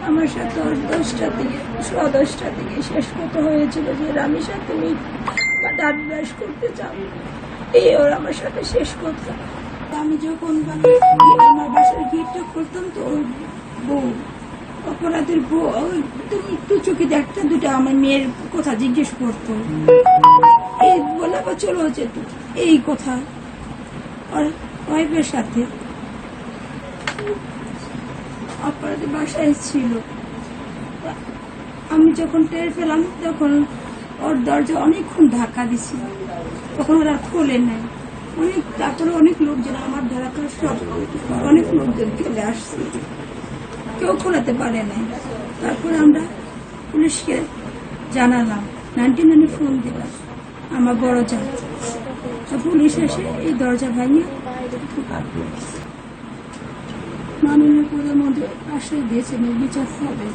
আমার সাথে ওর 10টার দিকে 10:30টার দিকে শেষ কথা হয়েছিল যে রামের সাথে আমি দাঁত ব্রাশ করতে চাও, এই ওর আমার সাথে শেষ কথা। আমি যখন আমার বাসার গেটটা করতাম তো ওর বউ, অপরাধের বউ তুমি একটু চোখে একটা দুটা আমার মেয়ের কথা জিজ্ঞেস করতো, এই বলে আবার চলে যেত এই কথা আর ওয়াইফের সাথে। অপরাধী বাসায় ছিল, আমি যখন টের পেলাম তখন ওর দরজা অনেকক্ষণ ধাক্কা দিছি, তখন ওরা খোলে নাই। তারপরে অনেক লোকজন আমার ধারাকার সব অনেক লোকজন চলে আসছে, কেউ খোলাতে পারে নাই। তারপরে আমরা পুলিশকে জানালাম, 99 ফোন দিলাম আমার বড় যা, পুলিশ এসে এই দরজা ভাঙিয়ে মাননীয় প্রধানমন্ত্রী আশ্রয় দিয়েছেন, বিচার হবে।